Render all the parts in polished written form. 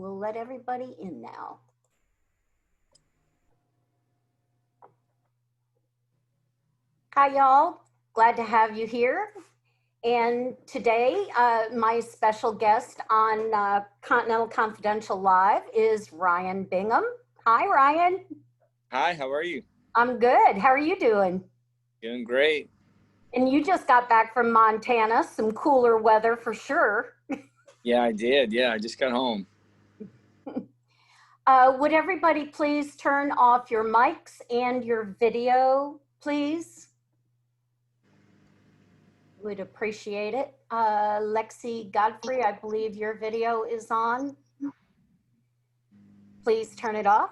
we'll let everybody in now. Hi, y'all. Glad to have you here. And today, my special guest on Continental Confidential Live is Ryan Bingham. Hi, Ryan. Hi, how are you? I'm good. How are you doing? Doing great. And you just got back from Montana, some cooler weather for sure. Yeah, I did. Yeah, I just got home. Would everybody please turn off your mics and your video, please? Would appreciate it. Lexi Godfrey, I believe your video is on. Please turn it off.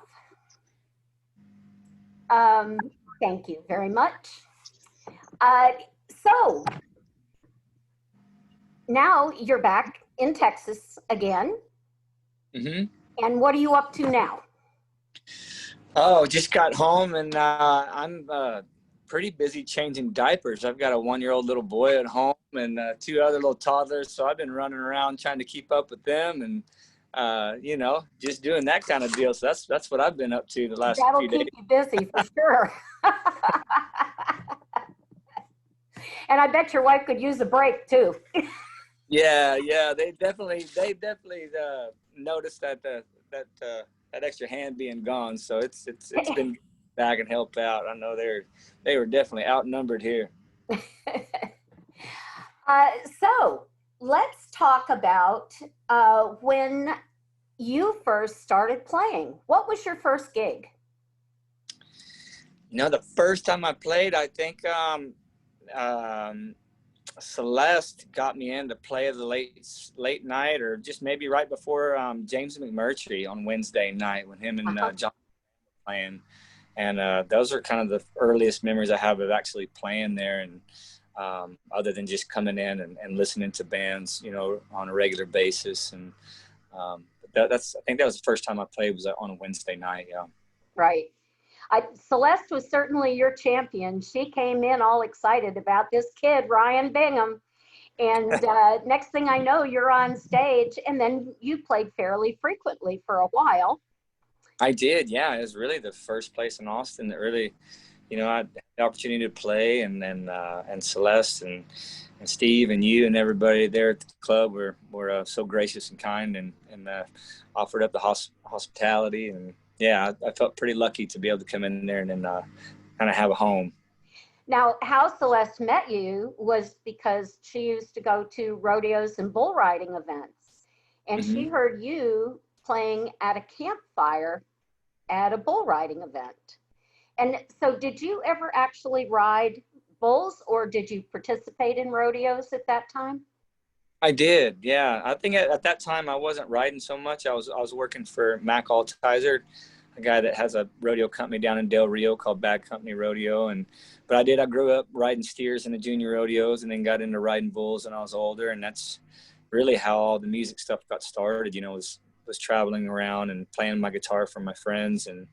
Thank you very much. So now you're back in Texas again. Mm-hmm. And what are you up to now? Oh, just got home and I'm pretty busy changing diapers. I've got a 1-year-old little boy at home and 2 other little toddlers. So I've been running around trying to keep up with them and, you know, just doing that kind of deal. So that's what I've been up to the last few days. That'll keep you busy for sure. And I bet your wife could use a break too. Yeah, they definitely noticed that that extra hand being gone. So it's been back and help out. I know they were definitely outnumbered here. So let's talk about when you first started playing. What was your first gig? You know, the first time I played, I think Celeste got me in to play the late night, or just maybe right before James McMurtry on Wednesday night when him and John were playing. And those are kind of the earliest memories I have of actually playing there, and other than just coming in and listening to bands, you know, on a regular basis. And I think that was the first time I played was on a Wednesday night. Yeah. Right. Celeste was certainly your champion. She came in all excited about this kid, Ryan Bingham. And next thing I know, you're on stage, and then you played fairly frequently for a while. I did, yeah. It was really the first place in Austin that really, you know, I had the opportunity to play, and Celeste and Steve and you and everybody there at the club were so gracious and kind and offered up the hospitality. And yeah, I felt pretty lucky to be able to come in there and then kind of have a home. Now, how Celeste met you was because she used to go to rodeos and bull riding events, and she heard you playing at a campfire at a bull riding event. And so did you ever actually ride bulls, or did you participate in rodeos at that time? I did, yeah. I think at that time I wasn't riding so much. I was working for Mac Altizer, a guy that has a rodeo company down in Del Rio called Bad Company Rodeo. But I grew up riding steers in the junior rodeos, and then got into riding bulls when I was older. And that's really how all the music stuff got started, you know, was traveling around and playing my guitar for my friends and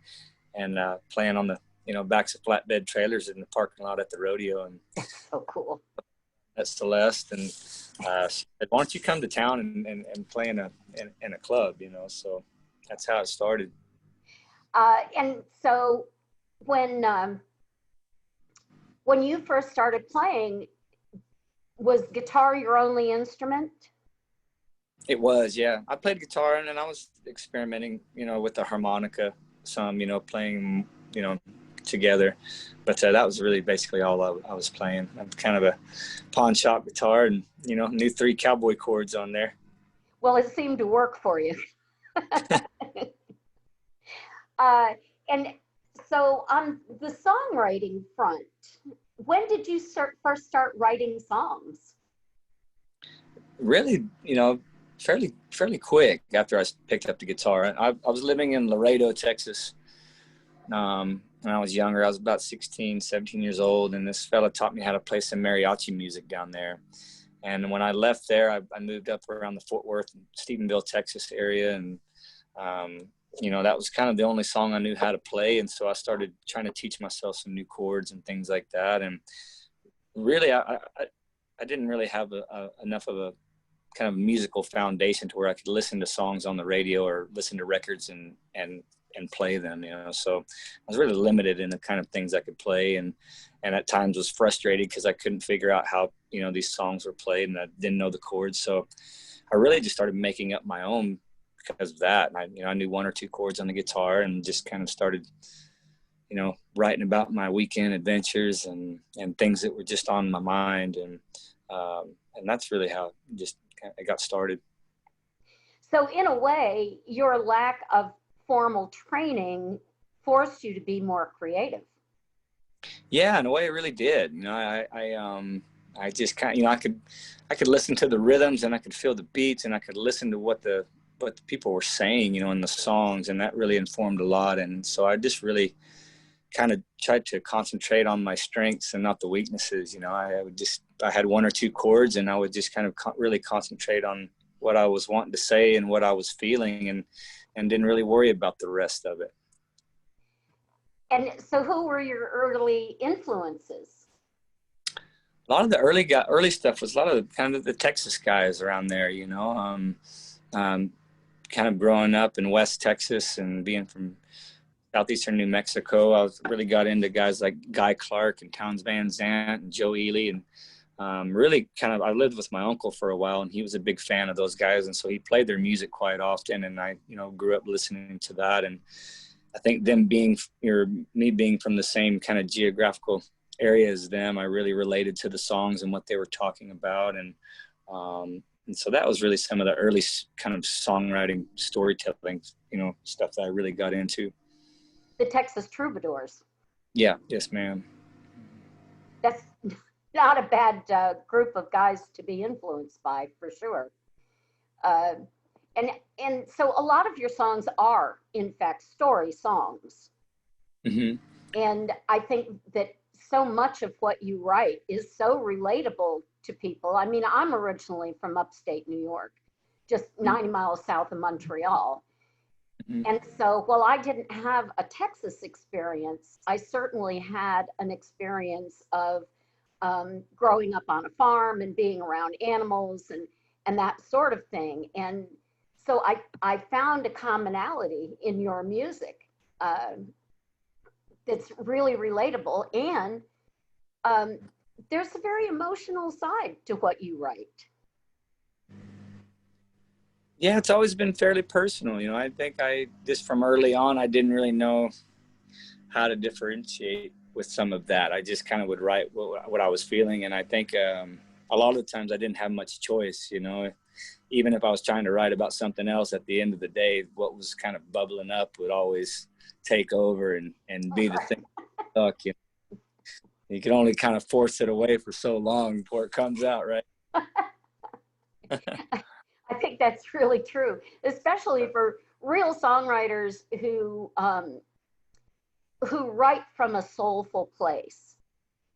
playing on the, you know, backs of flatbed trailers in the parking lot at the rodeo. And so cool. That's Celeste, and she said, "Why don't you come to town and play in a club?" You know, so that's how it started. And so when you first started playing, was guitar your only instrument? It was, yeah. I played guitar, and then I was experimenting, you know, with the harmonica some, you know, playing, you know, together. But that was really basically all I was playing. I'm kind of a pawn shop guitar, and, you know, knew 3 cowboy chords on there. Well, it seemed to work for you. And so on the songwriting front, when did you first start writing songs? Really, you know, fairly quick after I picked up the guitar. I was living in Laredo, Texas. When I was younger, I was about 16, 17 years old, and this fella taught me how to play some mariachi music down there. And when I left there, I moved up around the Fort Worth, Stephenville, Texas area, and you know, that was kind of the only song I knew how to play. And so I started trying to teach myself some new chords and things like that. And really, I didn't really have enough of kind of musical foundation to where I could listen to songs on the radio or listen to records and play them, you know. So I was really limited in the kind of things I could play, and at times was frustrated because I couldn't figure out how, you know, these songs were played, and I didn't know the chords. So I really just started making up my own because of that. And I knew one or two chords on the guitar, and just kind of started, you know, writing about my weekend adventures and things that were just on my mind. And that's really how I got started. So in a way, your lack of formal training forced you to be more creative. Yeah, in a way it really did. You know, I just kind of, you know, I could listen to the rhythms, and I could feel the beats, and I could listen to what the people were saying, you know, in the songs, and that really informed a lot. And so I just really kind of tried to concentrate on my strengths and not the weaknesses. You know, I had one or two chords, and I would just kind of really concentrate on what I was wanting to say and what I was feeling, and didn't really worry about the rest of it. And so who were your early influences? A lot of the early stuff was a lot of kind of the Texas guys around there, you know. Kind of growing up in West Texas and being from southeastern New Mexico, I really got into guys like Guy Clark and Townes Van Zandt and Joe Ely, and really kind of, I lived with my uncle for a while, and he was a big fan of those guys, and so he played their music quite often, and I, you know, grew up listening to that. And I think me being from the same kind of geographical area as them, I really related to the songs and what they were talking about. And so that was really some of the early kind of songwriting, storytelling, you know, stuff that I really got into. The Texas Troubadours. Yeah. Yes, ma'am. That's not a bad group of guys to be influenced by, for sure. And so a lot of your songs are, in fact, story songs. Mm-hmm. And I think that so much of what you write is so relatable to people. I mean, I'm originally from upstate New York, just 90 miles south of Montreal. Mm-hmm. And so while I didn't have a Texas experience, I certainly had an experience of growing up on a farm and being around animals and that sort of thing. And so I found a commonality in your music that's really relatable. And there's a very emotional side to what you write. Yeah, it's always been fairly personal. You know, I think just from early on, I didn't really know how to differentiate with some of that. I just kind of would write what I was feeling. And I think a lot of the times I didn't have much choice, you know. Even if I was trying to write about something else, at the end of the day, what was kind of bubbling up would always take over and be the thing stuck. You know? You can only kind of force it away for so long before it comes out, right? I think that's really true, especially for real songwriters who write from a soulful place.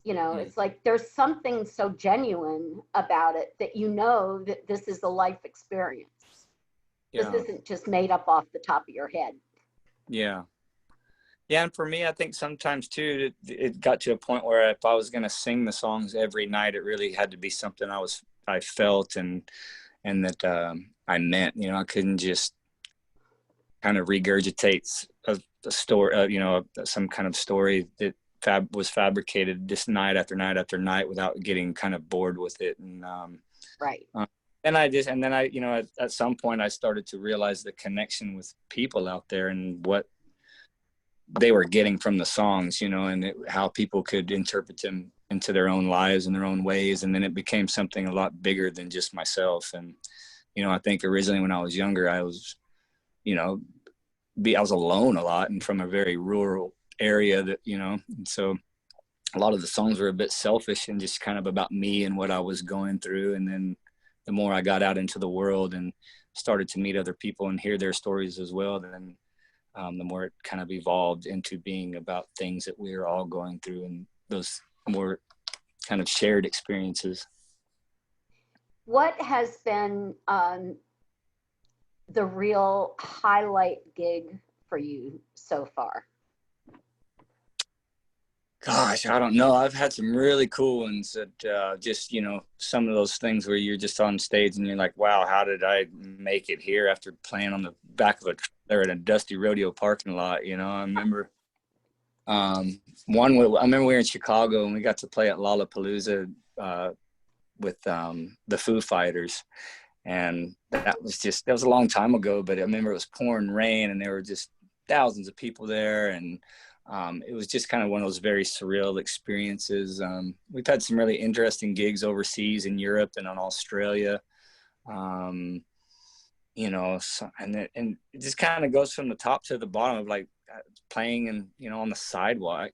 You know, it's like there's something so genuine about it that you know that this is a life experience. Yeah. This isn't just made up off the top of your head. Yeah. Yeah, and for me, I think sometimes too, it got to a point where if I was going to sing the songs every night, it really had to be something I felt and that I meant. You know, I couldn't just kind of regurgitate a story, you know, some kind of story that was fabricated just night after night after night without getting kind of bored with it. And right. And then I, you know, at some point I started to realize the connection with people out there and what they were getting from the songs, you know, and how people could interpret them into their own lives and their own ways. And then it became something a lot bigger than just myself. And, you know, I think originally when I was younger, I was, you know, I was alone a lot and from a very rural area that, you know, and so a lot of the songs were a bit selfish and just kind of about me and what I was going through. And then the more I got out into the world and started to meet other people and hear their stories as well, then the more it kind of evolved into being about things that we were all going through and those more kind of shared experiences. What has been the real highlight gig for you so far? Gosh, I don't know. I've had some really cool ones that just, some of those things where you're just on stage and you're like, wow, how did I make it here after playing on the back of a trailer in a dusty rodeo parking lot? I remember I remember we were in Chicago and we got to play at Lollapalooza with the Foo Fighters. And that was a long time ago, but I remember it was pouring rain and there were just thousands of people there. And it was just kind of one of those very surreal experiences. We've had some really interesting gigs overseas in Europe and in Australia. And it just kind of goes from the top to the bottom of like playing and, on the sidewalk,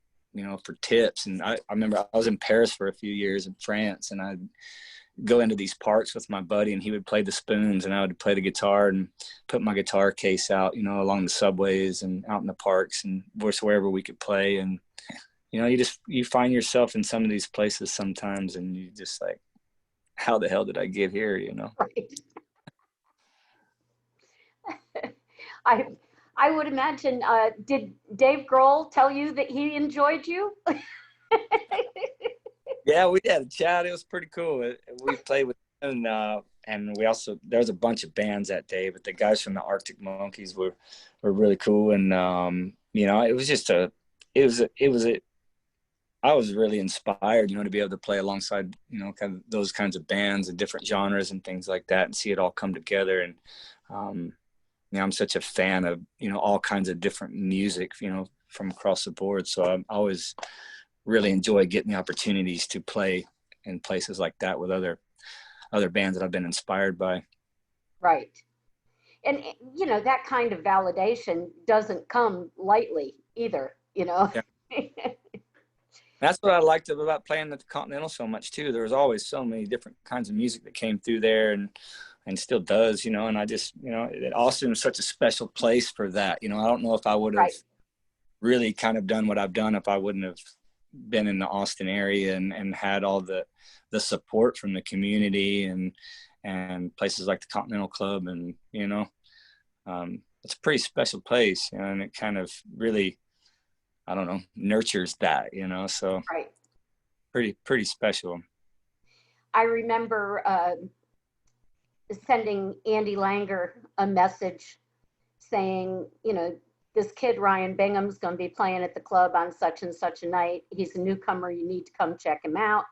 for tips. And I remember I was in Paris for a few years in France, and I'd go into these parks with my buddy and he would play the spoons and I would play the guitar and put my guitar case out, along the subways and out in the parks and wherever we could play. And, you find yourself in some of these places sometimes and you just like, how the hell did I get here? Right. I would imagine, did Dave Grohl tell you that he enjoyed you? Yeah, we had a chat. It was pretty cool. We played with him, and there was a bunch of bands that day, but the guys from the Arctic Monkeys were really cool. And it was just I was really inspired, to be able to play alongside, kind of those kinds of bands and different genres and things like that, and see it all come together. And I'm such a fan of all kinds of different music, from across the board. So I always really enjoy getting the opportunities to play in places like that with other bands that I've been inspired by. Right. And, that kind of validation doesn't come lightly either, Yeah. That's what I liked about playing at the Continental so much too. There was always so many different kinds of music that came through there and still does, and I just, Austin was such a special place for that. I don't know if I would have Right. really kind of done what I've done if I wouldn't have been in the Austin area and had all the support from the community and places like the Continental Club. And, it's a pretty special place, and it kind of really, I don't know, nurtures that, so Right. pretty special. I remember sending Andy Langer a message saying, this kid, Ryan Bingham's going to be playing at the club on such and such a night. He's a newcomer. You need to come check him out.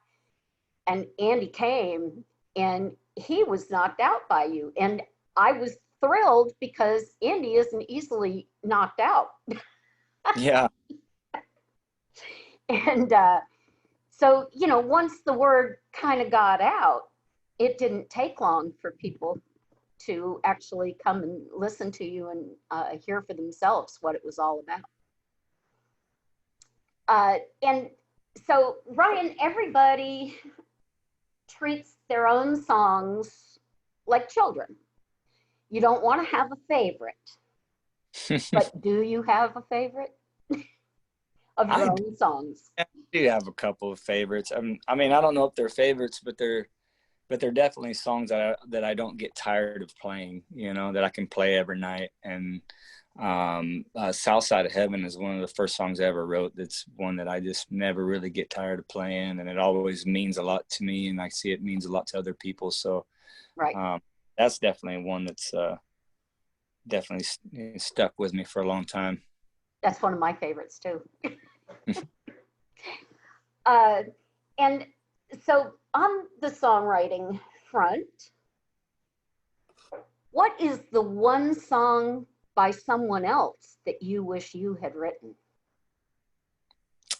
And Andy came and he was knocked out by you. And I was thrilled because Andy isn't easily knocked out. Yeah. And so, once the word kind of got out, it didn't take long for people to actually come and listen to you and hear for themselves what it was all about. And so, Ryan, everybody treats their own songs like children. You don't want to have a favorite, but do you have a favorite of your own songs? I do have a couple of favorites. I mean, I don't know if they're favorites, but they're definitely songs that I don't get tired of playing, that I can play every night. And South Side of Heaven is one of the first songs I ever wrote. That's one that I just never really get tired of playing, and it always means a lot to me, and I see it means a lot to other people. So Right. that's definitely one that's definitely stuck with me for a long time. That's one of my favorites too. And so on the songwriting front, what is the one song by someone else that you wish you had written?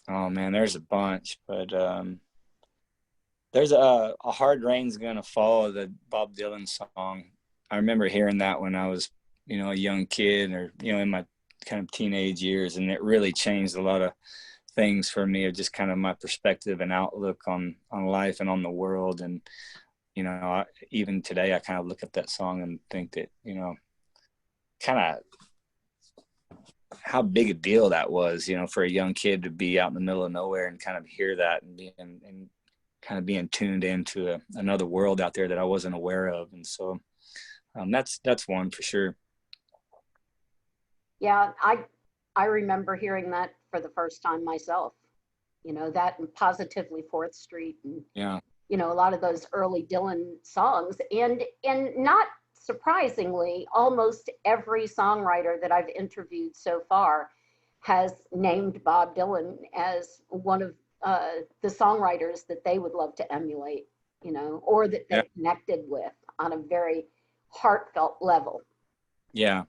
Oh man, there's a bunch, but there's a Hard Rain's Gonna Fall, the Bob Dylan song. I remember hearing that when I was, a young kid, or, in my kind of teenage years, and it really changed a lot of things for me, of just kind of my perspective and outlook on life and on the world. And, even today, I kind of look at that song and think that, kind of how big a deal that was, for a young kid to be out in the middle of nowhere and kind of hear that and kind of being tuned into another world out there that I wasn't aware of. And so that's one for sure. Yeah, I remember hearing that for the first time myself, you know, that and Positively Fourth Street, and, Yeah. you know, a lot of those early Dylan songs. And not surprisingly, almost every songwriter that I've interviewed so far has named Bob Dylan as one of the songwriters that they would love to emulate, you know, or that they Yeah. connected with on a very heartfelt level. Yeah.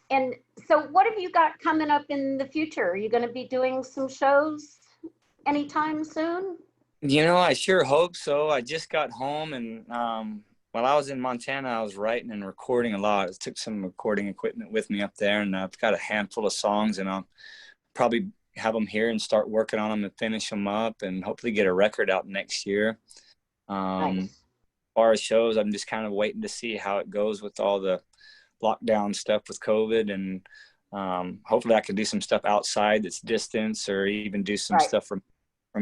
And so what have you got coming up in the future? Are you going to be doing some shows anytime soon? You know, I sure hope so. I just got home, and while I was in Montana, I was writing and recording a lot. I took some recording equipment with me up there, and I've got a handful of songs, and I'll probably have them here and start working on them and finish them up, and hopefully get a record out next year. As Nice. far as shows, I'm just kind of waiting to see how it goes with all the lockdown stuff with COVID, and hopefully I can do some stuff outside that's distance, or even do some Right. stuff from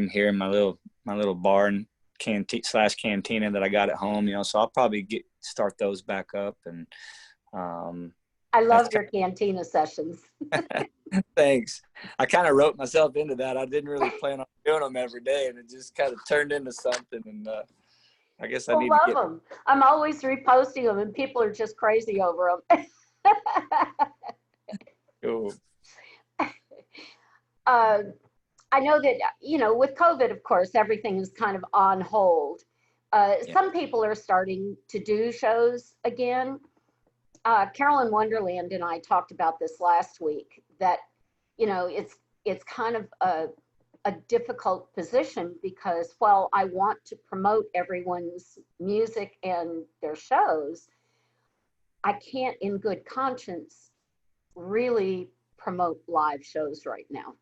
here in my little bar and cantina that I got at home, you know. So I'll probably start those back up, and I that's love your cantina sessions. thanks. I kind of wrote myself into that. I didn't really plan on doing them every day, and it just kind of turned into something. And I guess I I need to love get. them. I'm always reposting them, and people are just crazy over them. Cool. I know that, you know, with COVID, of course, everything is kind of on hold. Yeah. Some people are starting to do shows again. Carolyn Wonderland and I talked about this last week, that, you know, it's kind of a difficult position, because while I want to promote everyone's music and their shows, I can't in good conscience really promote live shows right now.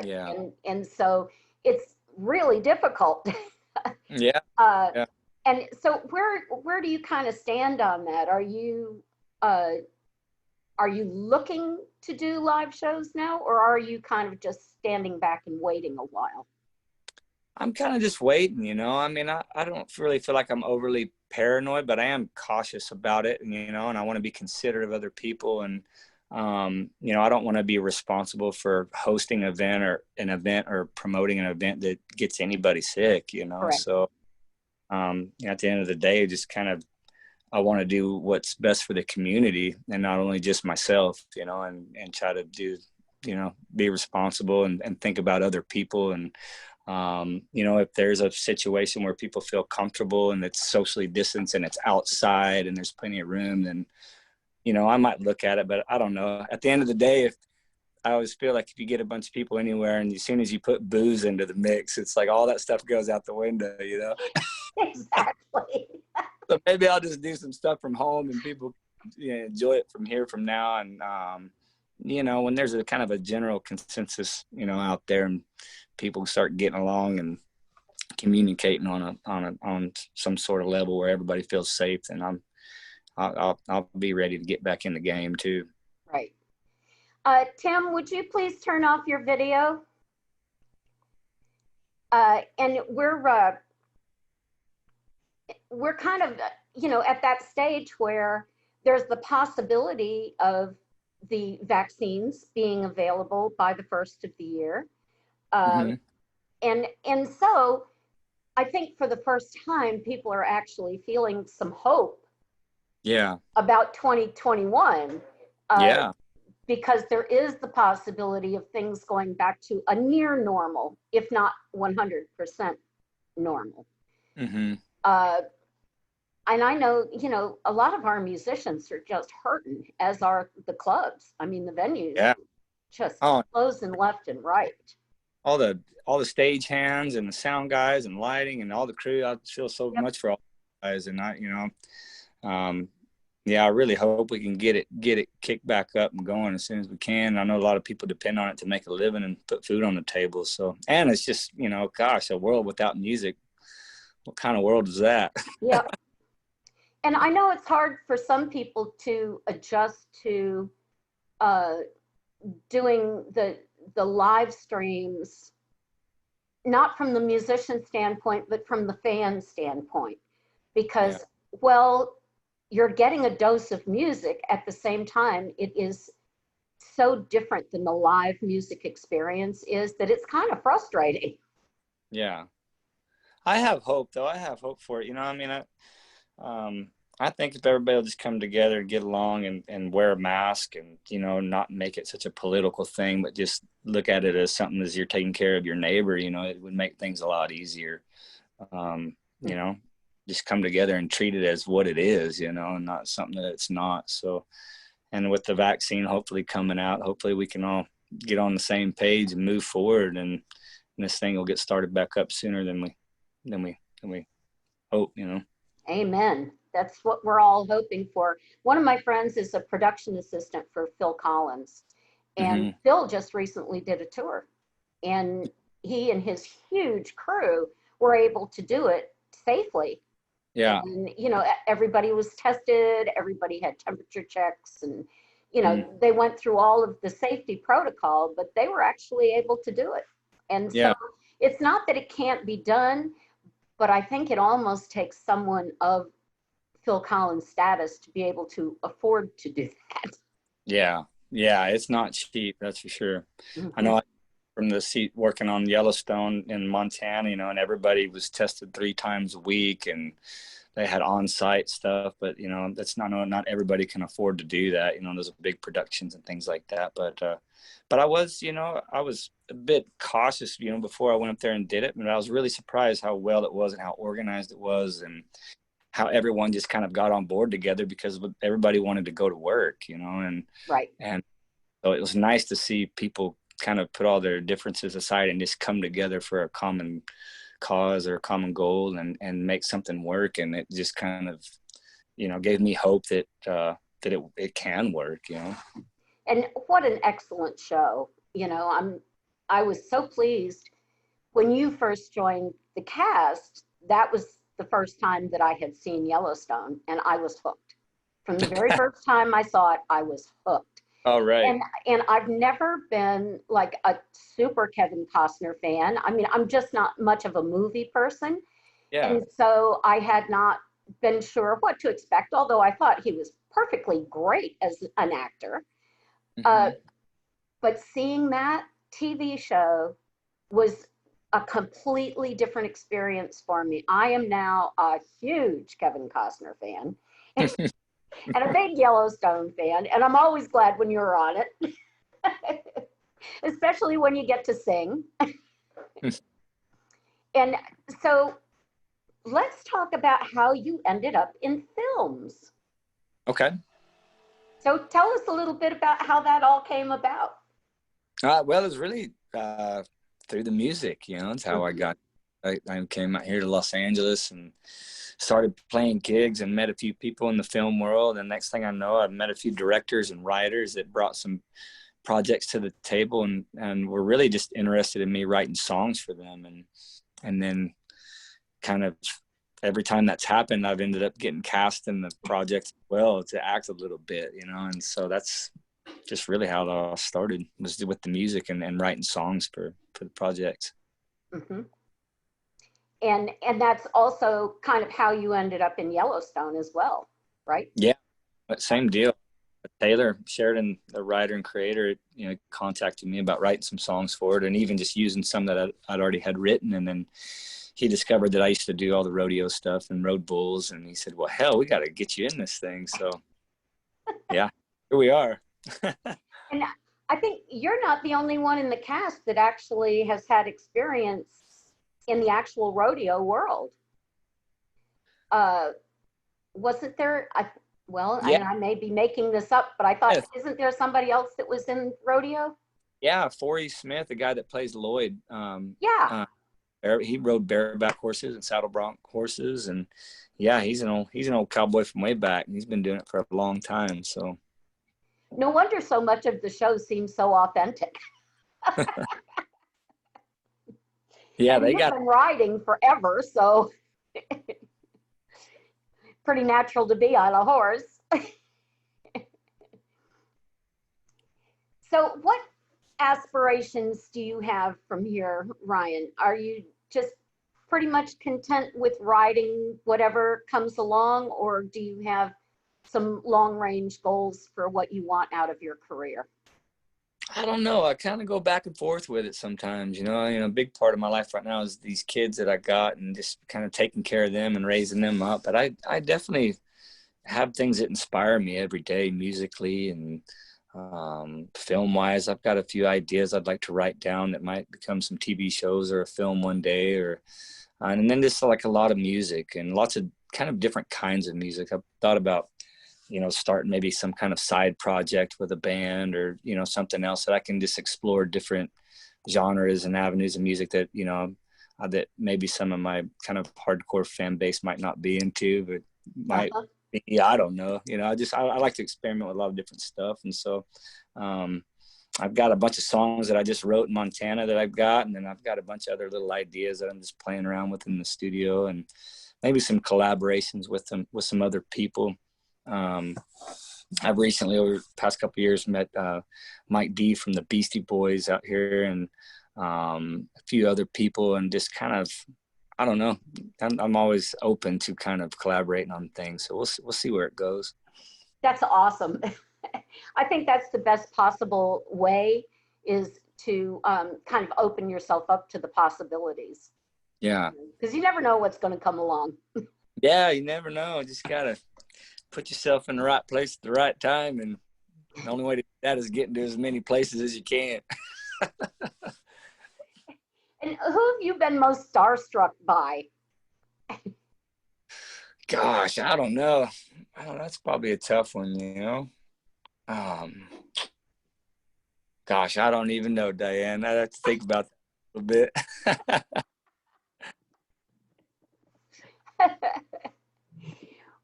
Yeah. And so it's really difficult. Yeah. uh, Yeah. and so where do you kind of stand on that? Uh, are you looking to do live shows now, or are you kind of just standing back and waiting a while? I'm kind of just waiting, you know. I mean, I don't really feel like I'm overly paranoid, but I am cautious about it, and, you know, and I want to be considerate of other people. And, you know, I don't want to be responsible for hosting an event or promoting an event that gets anybody sick, you know. Correct. So, you know, at the end of the day, just kind of, I want to do what's best for the community, and not only just myself, you know, and try to do, you know, be responsible and think about other people. And, you know, if there's a situation where people feel comfortable and it's socially distanced and it's outside and there's plenty of room, then, you know, I might look at it. But I don't know. At the end of the day, if I always feel like if you get a bunch of people anywhere, and as soon as you put booze into the mix, it's like all that stuff goes out the window, you know? Exactly. So maybe I'll just do some stuff from home, and people, you know, enjoy it from here from now. And, you know, when there's a kind of a general consensus, you know, out there, and people start getting along and communicating on some sort of level where everybody feels safe, then I'll be ready to get back in the game too. Right. Tim, would you please turn off your video? And we're kind of, you know, at that stage where there's the possibility of the vaccines being available by the first of the year. Mm-hmm. And so I think for the first time, people are actually feeling some hope. Yeah. About 2021. Yeah. Because there is the possibility of things going back to a near normal, if not 100% normal. Mm-hmm. And I know, you know, a lot of our musicians are just hurting, as are the clubs. I mean, the venues just closing left and right. All the stage hands and the sound guys and lighting and all the crew. I feel so much for all the guys, and I, you know, yeah, I really hope we can get it kicked back up and going as soon as we can. I know a lot of people depend on it to make a living and put food on the table. So, and it's just, you know, gosh, a world without music. What kind of world is that? Yeah. And I know it's hard for some people to adjust to doing the live streams, not from the musician standpoint, but from the fan standpoint, because, well, you're getting a dose of music at the same time. It is so different than the live music experience is that it's kind of frustrating. Yeah. I have hope though. I have hope for it. You know, I mean, I think if everybody will just come together and get along and wear a mask and, you know, not make it such a political thing, but just look at it as something as you're taking care of your neighbor, you know, it would make things a lot easier. You know, just come together and treat it as what it is, you know, and not something that it's not. So, and with the vaccine hopefully coming out, hopefully we can all get on the same page and move forward, and this thing will get started back up sooner than we hope, you know. Amen. That's what we're all hoping for. One of my friends is a production assistant for Phil Collins, and Phil just recently did a tour, and he and his huge crew were able to do it safely. Yeah. And, you know, everybody was tested, everybody had temperature checks, and, you know, they went through all of the safety protocol, but they were actually able to do it. And so it's not that it can't be done, but I think it almost takes someone of Phil Collins' status to be able to afford to do that. Yeah. Yeah. It's not cheap. That's for sure. I know from the seat working on Yellowstone in Montana, you know, and everybody was tested 3 times a week and they had on-site stuff, but you know, that's not everybody can afford to do that. You know, there's big productions and things like that. But I was, you know, I was a bit cautious, you know, before I went up there and did it. And I was really surprised how well it was and how organized it was and how everyone just kind of got on board together because everybody wanted to go to work, you know, and so it was nice to see people kind of put all their differences aside and just come together for a common cause or a common goal and make something work. And it just kind of, you know, gave me hope that it can work, you know. And what an excellent show. You know, I was so pleased when you first joined the cast. That was the first time that I had seen Yellowstone, and I was hooked. From the very first time I saw it, I was hooked. Oh, right. And I've never been like a super Kevin Costner fan. I mean, I'm just not much of a movie person. Yeah. And so I had not been sure what to expect, although I thought he was perfectly great as an actor. But seeing that TV show was a completely different experience for me. I am now a huge Kevin Costner fan. And a big Yellowstone fan, and I'm always glad when you're on it, especially when you get to sing. And so let's talk about how you ended up in films. Okay. So tell us a little bit about how that all came about. Well, it's really through the music, you know. It's how I came out here to Los Angeles and started playing gigs and met a few people in the film world. And next thing I know, I've met a few directors and writers that brought some projects to the table and were really just interested in me writing songs for them. And then kind of every time that's happened, I've ended up getting cast in the project as well to act a little bit, you know. And so that's just really how it all started, was with the music and writing songs for the projects. And that's also kind of how you ended up in Yellowstone as well, right? Yeah, same deal. Taylor Sheridan, the writer and creator, you know, contacted me about writing some songs for it and even just using some that I'd already had written. And then he discovered that I used to do all the rodeo stuff and rode bulls. And he said, well, hell, we got to get you in this thing. So yeah, here we are. And I think you're not the only one in the cast that actually has had experience in the actual rodeo world. Wasn't there, I may be making this up, but I thought, isn't there somebody else that was in rodeo? Yeah, Forey Smith, the guy that plays Lloyd. He rode bareback horses and saddle bronc horses, and yeah, he's an old cowboy from way back, and he's been doing it for a long time. So no wonder so much of the show seems so authentic. Yeah, and they you've got been riding forever, so pretty natural to be on a horse. So what aspirations do you have from here, Ryan? Are you just pretty much content with riding whatever comes along, or do you have some long range goals for what you want out of your career? I don't know. I kind of go back and forth with it sometimes, you know. A big part of my life right now is these kids that I got and just kind of taking care of them and raising them up. But I definitely have things that inspire me every day musically and film wise. I've got a few ideas I'd like to write down that might become some TV shows or a film one day, or and then just like a lot of music and lots of kind of different kinds of music. I've thought about, starting maybe some kind of side project with a band, or, something else that I can just explore different genres and avenues of music that, that maybe some of my kind of hardcore fan base might not be into, but might be, I don't know. I like to experiment with a lot of different stuff. And so I've got a bunch of songs that I just wrote in Montana that I've got, and then I've got a bunch of other little ideas that I'm just playing around with in the studio, and maybe some collaborations with some other people. I've recently, over the past couple of years, met Mike D from the Beastie Boys out here, and a few other people, and just kind of, I don't know. I'm always open to kind of collaborating on things, so we'll see where it goes. That's awesome. I think that's the best possible way, is to kind of open yourself up to the possibilities. Yeah. Because you never know what's going to come along. Yeah, you never know. Just gotta put yourself in the right place at the right time, and the only way to do that is getting to as many places as you can. And who have you been most starstruck by? Gosh, I don't know. That's probably a tough one, Gosh, I don't even know, Diane. I have to think about that a little bit.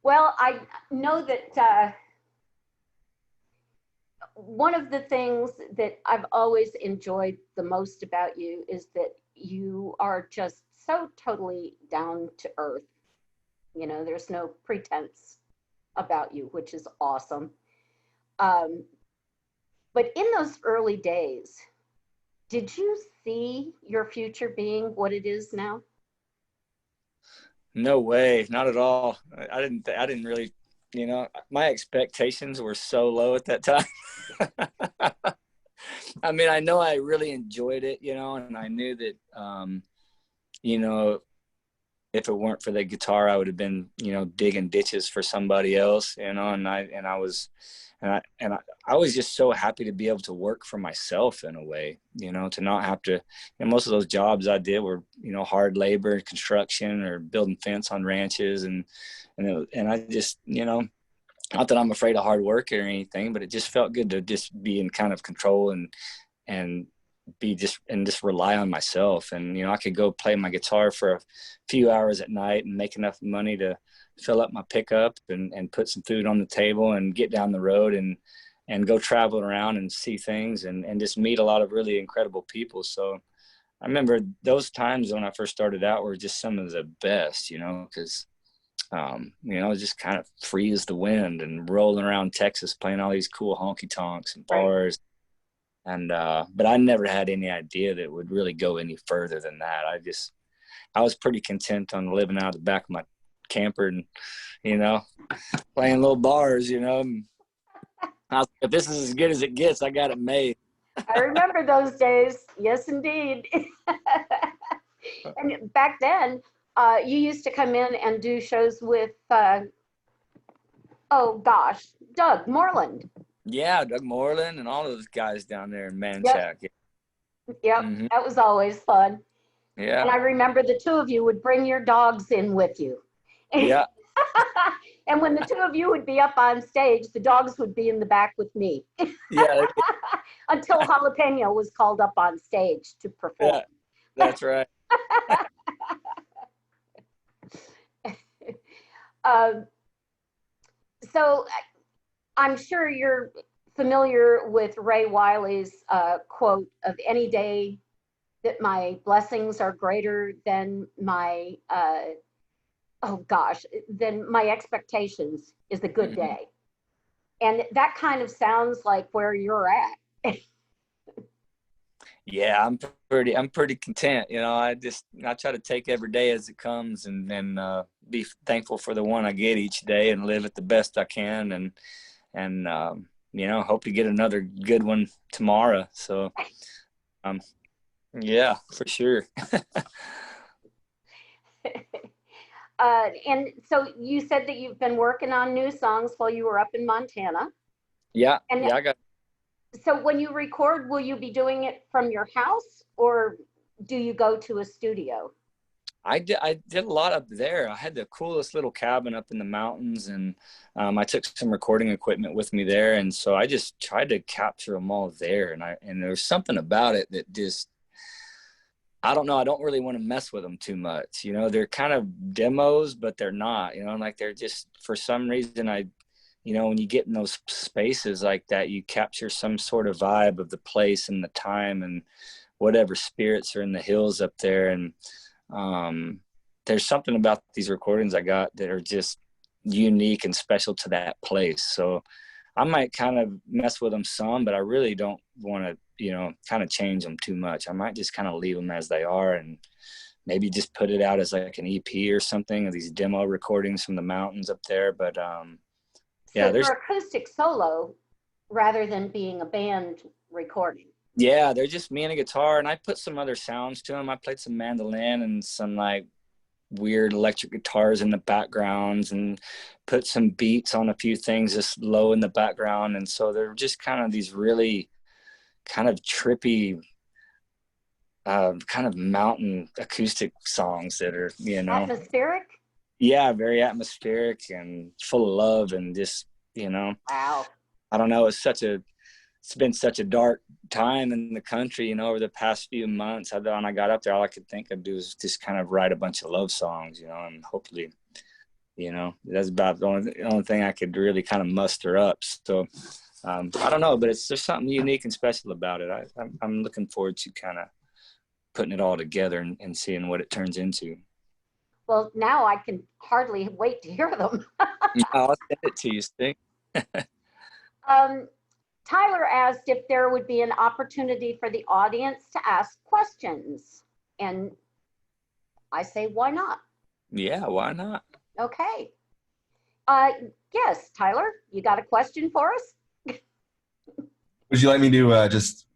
Well, I know that one of the things that I've always enjoyed the most about you is that you are just so totally down to earth. There's no pretense about you, which is awesome. But in those early days, did you see your future being what it is now? No way, not at all. I didn't really, my expectations were so low at that time. I mean, I know I really enjoyed it, and I knew that, if it weren't for the guitar, I would have been, digging ditches for somebody else, and I was just so happy to be able to work for myself in a way, to not have to, most of those jobs I did were, hard labor, construction, or building fence on ranches. And I just, not that I'm afraid of hard work or anything, but it just felt good to just be in kind of control and just rely on myself. And, I could go play my guitar for a few hours at night and make enough money to fill up my pickup and put some food on the table and get down the road and go travel around and see things and just meet a lot of really incredible people. So I remember those times when I first started out were just some of the best, because, just kind of free as the wind and rolling around Texas, playing all these cool honky tonks and bars. Right. And, but I never had any idea that it would really go any further than that. I was pretty content on living out of the back of my camper and, playing little bars, and if this is as good as it gets, I got it made. I remember those days. Yes, indeed. And back then, you used to come in and do shows with, Doug Moreland. Yeah, Doug Moreland and all those guys down there in Manchac. Yep. Mm-hmm. That was always fun. Yeah. And I remember the two of you would bring your dogs in with you. Yeah. And when the two of you would be up on stage, the dogs would be in the back with me. Yeah. Until Jalapeno was called up on stage to perform. Yeah, that's right. So I'm sure you're familiar with Ray Wiley's quote of "Any day that my blessings are greater than my than my expectations is a good day." And that kind of sounds like where you're at. Yeah, I'm pretty content. I try to take every day as it comes and be thankful for the one I get each day and live it the best I can. And hope to get another good one tomorrow. So, um, yeah, for sure. And so you said that you've been working on new songs while you were up in Montana. Yeah, And yeah, I got. so when you record, will you be doing it from your house or do you go to a studio? I did a lot up there. I had the coolest little cabin up in the mountains, and I took some recording equipment with me there, and so I just tried to capture them all there. And there's something about it that just, I don't know. I don't really want to mess with them too much. They're kind of demos, but they're not. Like they're just, for some reason, when you get in those spaces like that, you capture some sort of vibe of the place and the time and whatever spirits are in the hills up there. And there's something about these recordings I got that are just unique and special to that place. So I might kind of mess with them some, but I really don't want to, kind of change them too much. I might just kind of leave them as they are and maybe just put it out as like an EP or something of these demo recordings from the mountains up there. But So they're acoustic solo rather than being a band recording. yeah, they're just me and a guitar, and I put some other sounds to them. I played some mandolin and some like weird electric guitars in the backgrounds and put some beats on a few things just low in the background. And so they're just kind of these really kind of trippy, kind of mountain acoustic songs that are, Atmospheric? yeah, very atmospheric and full of love and just, Wow. I don't know, it's been such a dark time in the country, over the past few months. When I got up there, all I could think of do was just kind of write a bunch of love songs, and hopefully, that's about the only thing I could really kind of muster up. So I don't know, but there's something unique and special about it. I'm looking forward to kind of putting it all together and seeing what it turns into. Well, now I can hardly wait to hear them. I'll send it to you, Sting. um, Tyler asked if there would be an opportunity for the audience to ask questions. And I say, why not? Yeah, why not? Okay. Yes, Tyler, you got a question for us? Would you like me to just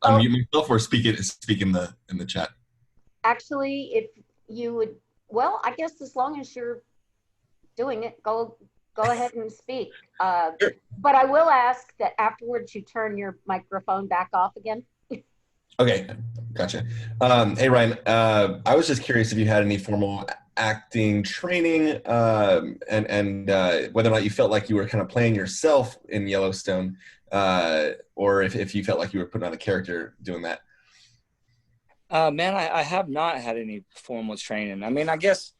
unmute myself or speak in the chat? Actually, if you would, well, I guess as long as you're doing it, go ahead and speak. Sure. But I will ask that afterwards you turn your microphone back off again. Okay, gotcha. Hey, Ryan, I was just curious if you had any formal acting training and whether or not you felt like you were kind of playing yourself in Yellowstone or if you felt like you were putting on a character doing that. Man, I have not had any formal training. I mean, I guess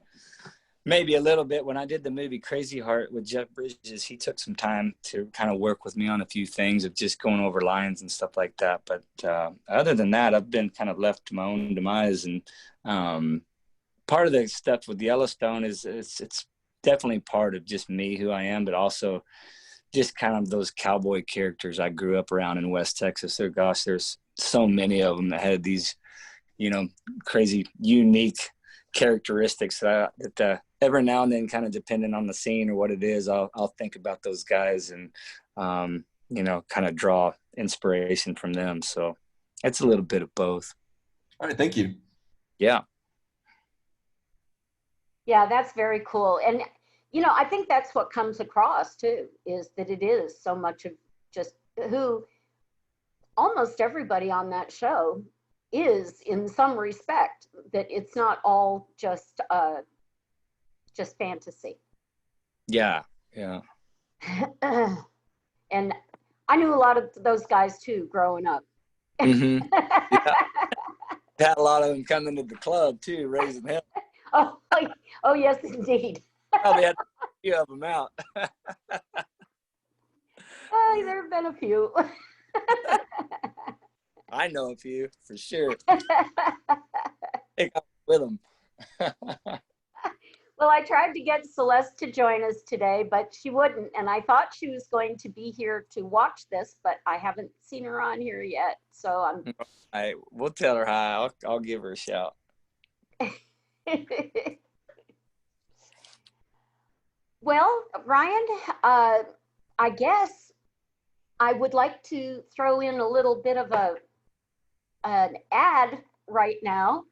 maybe a little bit. When I did the movie Crazy Heart with Jeff Bridges, he took some time to kind of work with me on a few things of just going over lines and stuff like that. But other than that, I've been kind of left to my own demise. And part of the stuff with Yellowstone is it's definitely part of just me, who I am, but also just kind of those cowboy characters I grew up around in West Texas. There's so many of them that had these, crazy, unique characteristics that every now and then, kind of depending on the scene or what it is, I'll think about those guys and, kind of draw inspiration from them. So it's a little bit of both. All right. Thank you. Yeah. Yeah, that's very cool. And, I think that's what comes across too, is that it is so much of just who almost everybody on that show is in some respect, that it's not all just fantasy. Yeah. Yeah. And I knew a lot of those guys too growing up. Mm-hmm. Yeah. Had a lot of them coming to the club too, raising hell. Oh yes, indeed. Probably had a few of them out. Oh, there have been a few. I know a few for sure. Take off with them. Well, I tried to get Celeste to join us today, but she wouldn't. And I thought she was going to be here to watch this, but I haven't seen her on here yet. So We'll tell her hi. I'll give her a shout. Well, Ryan, I guess I would like to throw in a little bit of an ad right now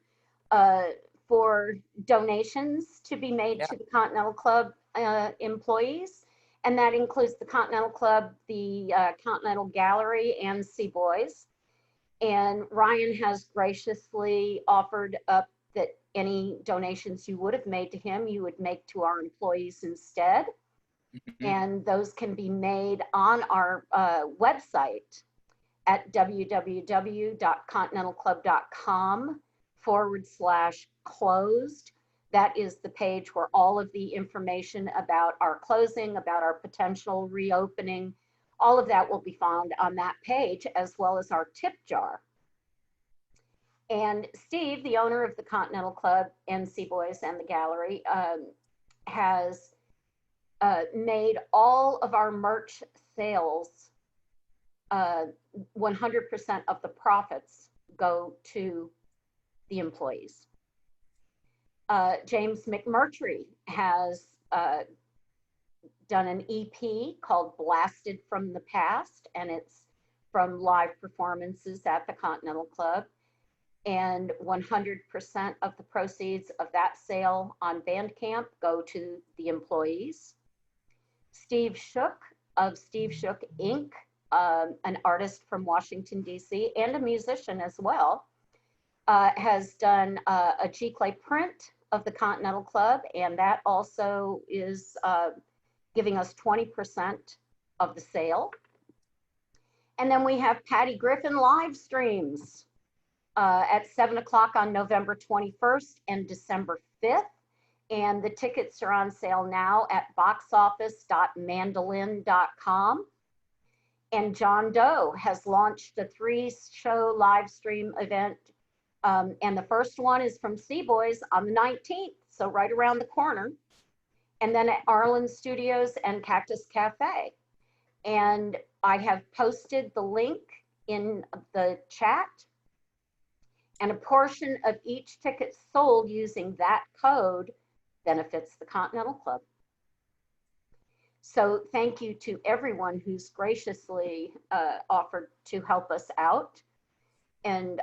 for donations to be made to the Continental Club employees. And that includes the Continental Club, the Continental Gallery, and Sea Boys. And Ryan has graciously offered up that any donations you would have made to him, you would make to our employees instead. And those can be made on our website at www.continentalclub.com/closed. That is the page where all of the information about our closing, about our potential reopening, all of that will be found on that page, as well as our tip jar. And Steve, the owner of the Continental Club and Sea Boys and the Gallery, has made all of our merch sales, 100% of the profits go to the employees. James McMurtry has done an EP called Blasted from the Past, and it's from live performances at the Continental Club. And 100% of the proceeds of that sale on Bandcamp go to the employees. Steve Shook of Steve Shook Inc., an artist from Washington, D.C., and a musician as well, has done a G-Clay print of the Continental Club, and that also is giving us 20% of the sale. And then we have Patty Griffin live streams at 7 o'clock on November 21st and December 5th. And the tickets are on sale now at boxoffice.mandolin.com. And John Doe has launched a 3-show live stream event. And the first one is from Sea Boys on the 19th, so right around the corner. And then at Arlen Studios and Cactus Cafe. And I have posted the link in the chat. And a portion of each ticket sold using that code benefits the Continental Club. So thank you to everyone who's graciously offered to help us out. And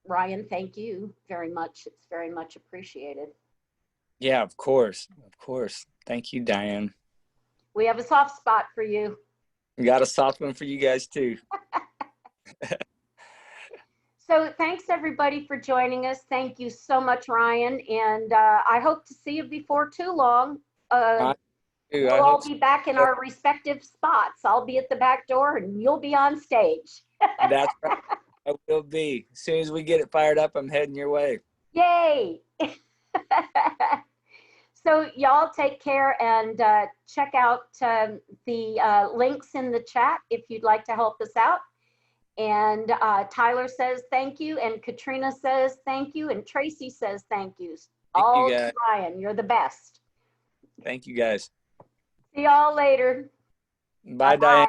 Ryan, thank you very much. It's very much appreciated. Yeah, of course. Of course. Thank you, Diane. We have a soft spot for you. We got a soft one for you guys too. So thanks everybody for joining us. Thank you so much, Ryan. And I hope to see you before too long. We'll all be back in our respective spots. I'll be at the back door and you'll be on stage. That's right. I will be. As soon as we get it fired up, I'm heading your way. Yay. So y'all take care and check out the links in the chat if you'd like to help us out. And Tyler says thank you, and Katrina says thank you, and Tracy says thank you. All to Ryan, you're the best. Thank you guys. See y'all later. Bye, Diane.